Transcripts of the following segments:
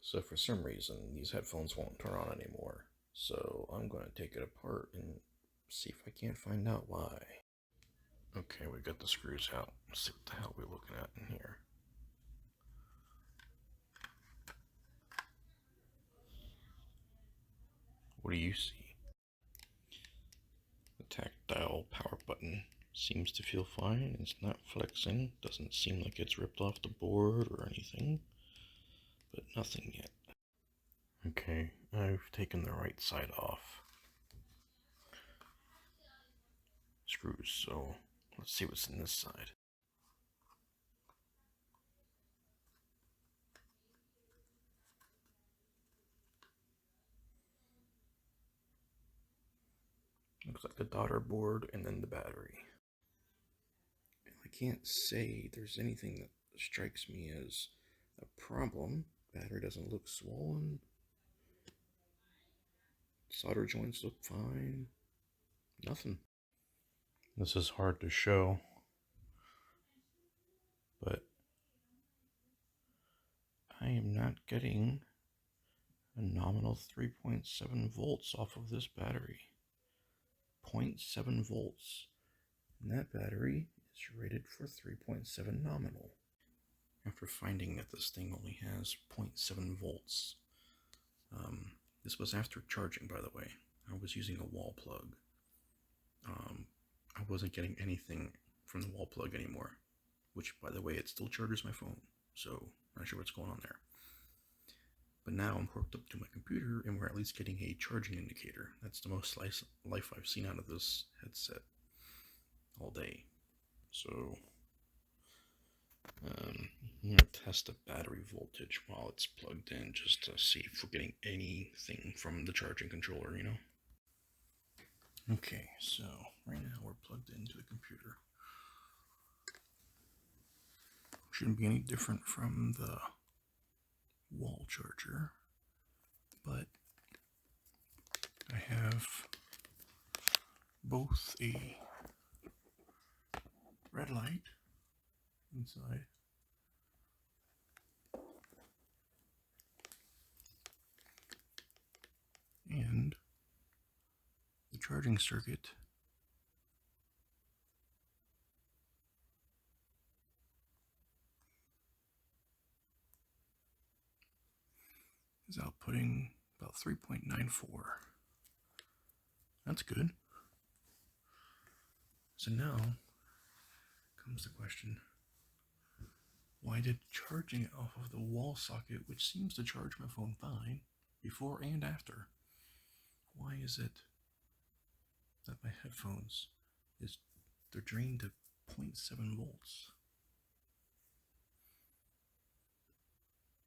So for some reason, these headphones won't turn on anymore. So I'm going to take it apart and see if I can't find out why. Okay, we got the screws out. Let's see what the hell we're looking at in here. What do you see? The tactile power button seems to feel fine. It's not flexing. Doesn't seem like it's ripped off the board or anything. But nothing yet. Okay, I've taken the right side off. Screws, so let's see what's in this side. Looks like the daughter board and then the battery. I can't say there's anything that strikes me as a problem. Battery doesn't look swollen. Solder joints look fine. Nothing. This is hard to show, but I am not getting a nominal 3.7 volts off of this battery. 0.7 volts. And that battery is rated for 3.7 nominal. After finding that this thing only has 0.7 volts. This was after charging, by the way. I was using a wall plug. I wasn't getting anything from the wall plug anymore, which, by the way, it still charges my phone, so I'm not sure what's going on there. But now I'm hooked up to my computer, and we're at least getting a charging indicator. That's the most life I've seen out of this headset all day. So I'm going to test the battery voltage while it's plugged in, just to see if we're getting anything from the charging controller, you know? Okay, so right now we're plugged into the computer. Shouldn't be any different from the wall charger, but I have both a red light inside and the charging circuit is outputting about 3.94. That's good. So now comes the question, why did charging it off of the wall socket, which seems to charge my phone fine before and after, why is it that my headphones they're drained to 0.7 volts?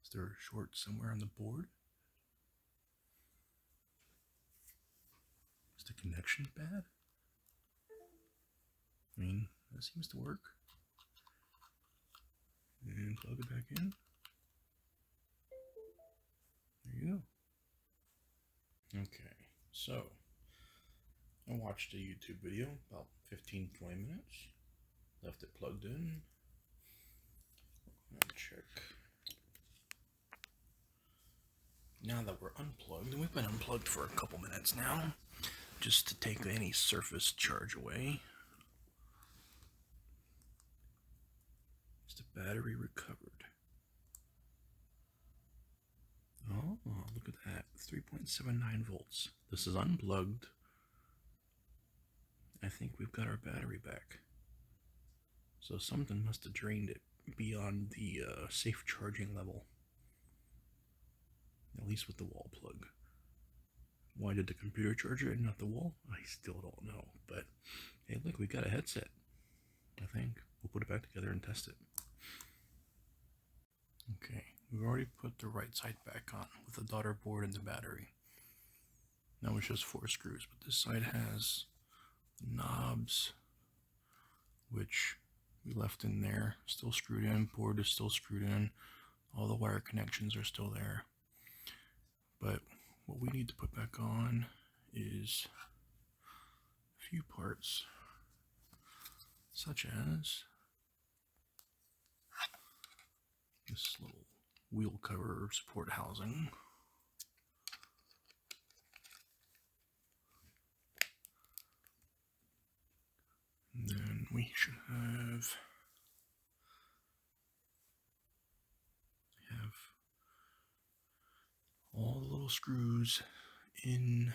Is there a short somewhere on the board? Is the connection bad? I mean, that seems to work. And plug it back in. There you go. Okay, so I watched a YouTube video about 15-20 minutes. Left it plugged in. Check. Now that we're unplugged, and we've been unplugged for a couple minutes now, just to take any surface charge away. Is the battery recovered? Oh, look at that. 3.79 volts. This is unplugged. I think we've got our battery back. So something must have drained it beyond the safe charging level. At least with the wall plug. Why did the computer charge it and not the wall? I still don't know. But hey, look, we got a headset. I think we'll put it back together and test it. Okay, we've already put the right side back on with the daughter board and the battery. Now it's just 4 screws, but this side has knobs, which we left in there, still screwed in. Board is still screwed in. All the wire connections are still there. But what we need to put back on is a few parts, such as this little wheel cover support housing. And then we should have all the little screws in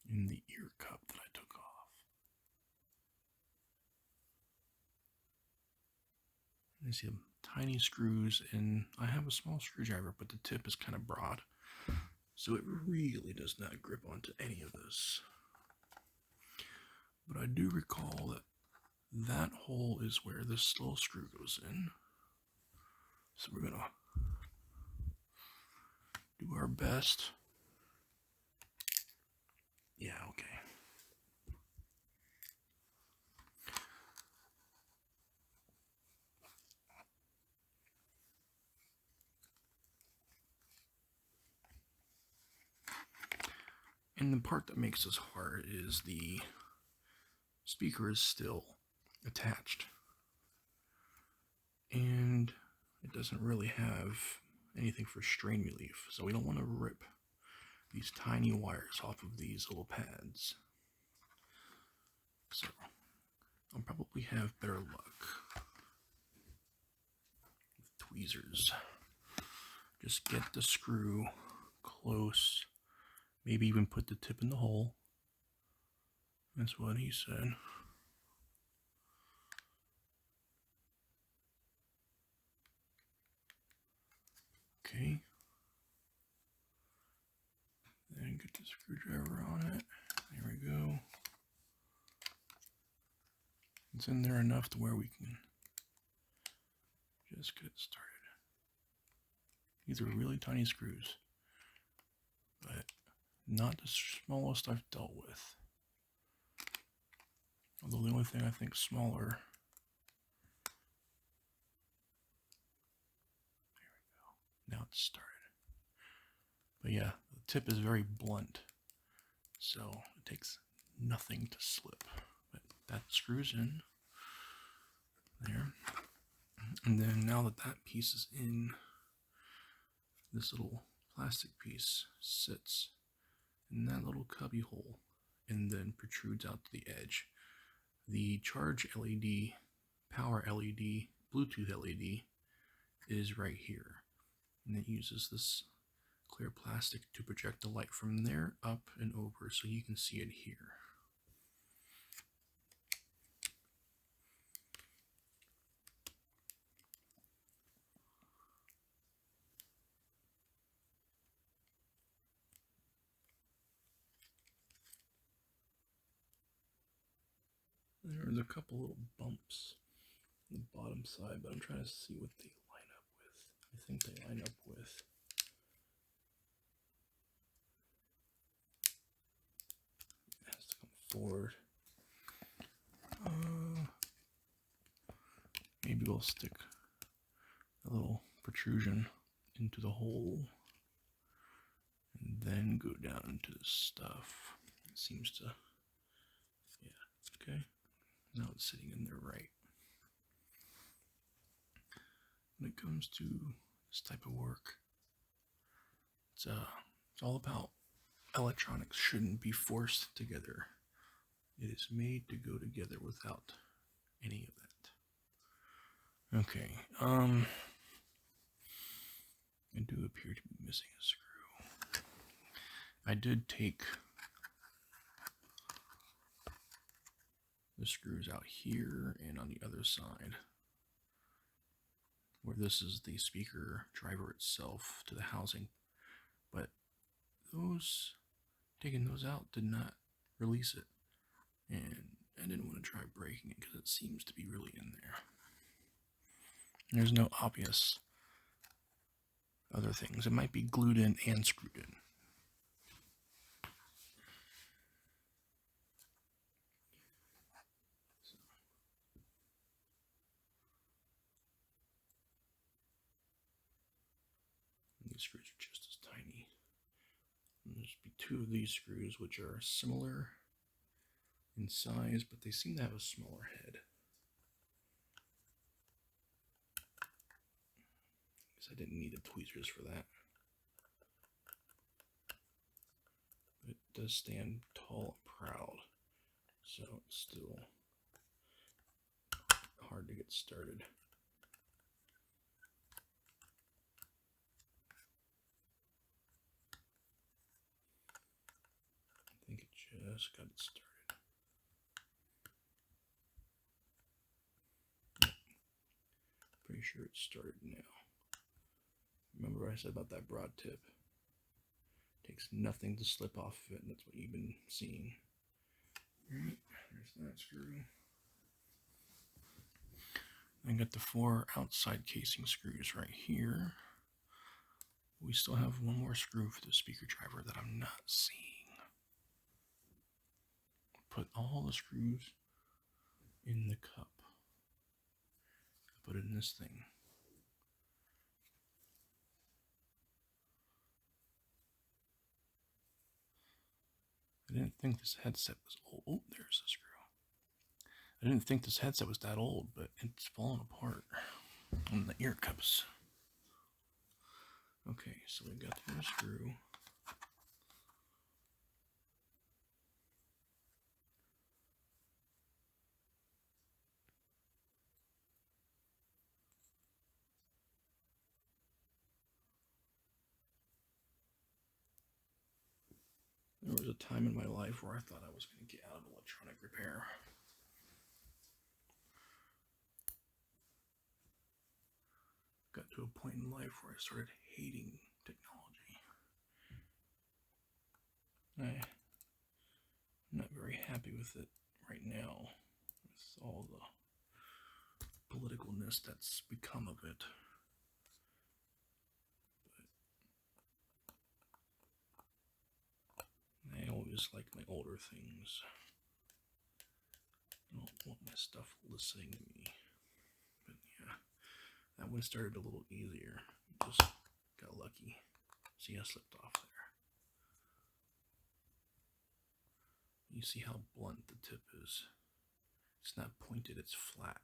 the ear cup that I took off. You see the tiny screws, and I have a small screwdriver, but the tip is kind of broad, so it really does not grip onto any of this. But I do recall that that hole is where this little screw goes in. So we're gonna do our best. Yeah, okay. And the part that makes this hard is the speaker is still attached. And it doesn't really have anything for strain relief, so we don't want to rip these tiny wires off of these little pads. So I'll probably have better luck with tweezers. Just get the screw close, maybe even put the tip in the hole. That's what he said. Okay. Then get the screwdriver on it. There we go. It's in there enough to where we can just get it started. These are really tiny screws, but not the smallest I've dealt with. Although the only thing I think smaller. There we go. Now it's started. But yeah, the tip is very blunt, so it takes nothing to slip. But that screws in there. And then now that that piece is in, this little plastic piece sits in that little cubby hole and then protrudes out to the edge. The charge LED, power LED, Bluetooth LED is right here. And it uses this clear plastic to project the light from there up and over so you can see it here. There's a couple little bumps on the bottom side, but I'm trying to see what they line up with. I think they line up with it has to come forward. Maybe we'll stick a little protrusion into the hole and then go down into the stuff. It seems to, yeah, okay. Now it's sitting in there right. When it comes to this type of work, it's all about electronics shouldn't be forced together. It is made to go together without any of that. Okay, I do appear to be missing a screw. I did take the screws out here and on the other side, where this is the speaker driver itself to the housing, but taking those out did not release it, and I didn't want to try breaking it because it seems to be really in there. There's no obvious other things. It might be glued in and screwed in. So. These screws are just as tiny. And there's be two of these screws which are similar in size, but they seem to have a smaller head. Guess I didn't need the tweezers for that. But it does stand tall and proud, so it's still hard to get started. I think it just got it started. Pretty sure it started now. Remember what I said about that broad tip? Takes nothing to slip off of it, and that's what you've been seeing. Alright, there's that screw. I got the 4 outside casing screws right here. We still have one more screw for the speaker driver that I'm not seeing. Put all the screws in the cup. Put it in this thing. I didn't think this headset was old. Oh, there's the screw. I didn't think this headset was that old, but it's falling apart on the ear cups. Okay, so we got the screw. There was a time in my life where I thought I was going to get out of electronic repair. Got to a point in life where I started hating technology. I'm not very happy with it right now, with all the politicalness that's become of it. But I always like my older things. I don't want my stuff listening to me. But yeah, that one started a little easier. Just got lucky. See, I slipped off there. You see how blunt the tip is. It's not pointed, it's flat.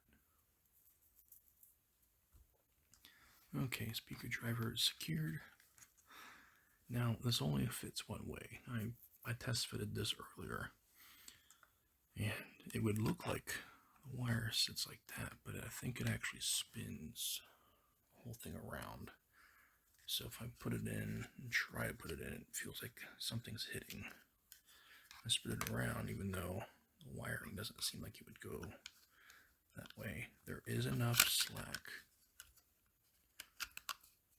Okay, speaker driver is secured. Now, this only fits one way. I test fitted this earlier, and it would look like the wire sits like that, but I think it actually spins the whole thing around. So if I put it in and try to put it in, it feels like something's hitting. I spin it around, even though the wiring doesn't seem like it would go that way. There is enough slack,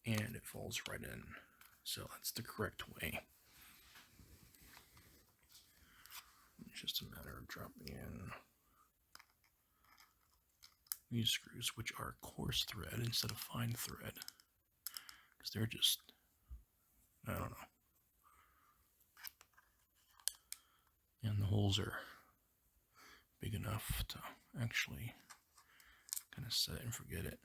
and it falls right in. So that's the correct way. It's just a matter of dropping in these screws, which are coarse thread instead of fine thread, because they're just, I don't know. And the holes are big enough to actually kind of set it and forget it.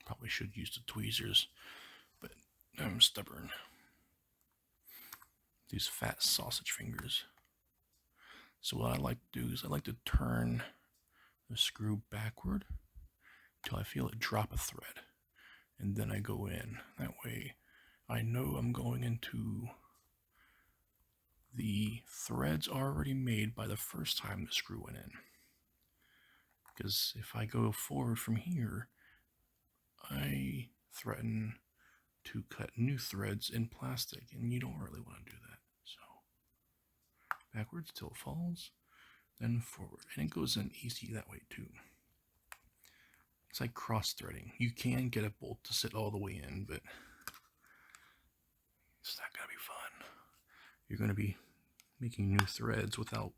Probably should use the tweezers, but I'm stubborn. These fat sausage fingers. So what I like to do is I like to turn the screw backward until I feel it drop a thread, and then I go in. That way I know I'm going into the threads already made by the first time the screw went in. Because if I go forward from here, I threaten to cut new threads in plastic, and you don't really want to do that. So backwards till it falls, then forward, and it goes in easy that way too. It's like cross threading. You can get a bolt to sit all the way in, but it's not gonna be fun. You're gonna be making new threads without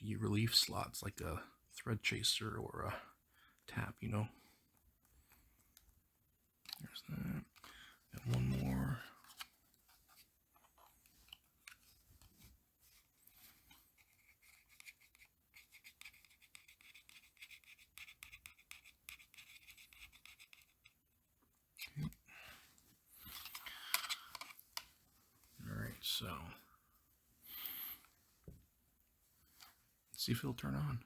the relief slots like a thread chaser or a tap, you know. There's that. Got one more. So, let's see if it'll turn on.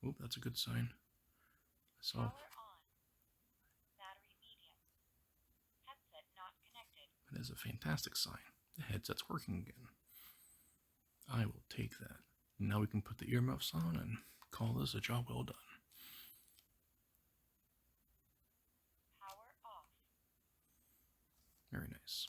Oh, that's a good sign. So, Power on. Battery medium. Headset not connected. that is a fantastic sign. The headset's working again. I will take that. Now we can put the earmuffs on and call this a job well done. Power off. Very nice.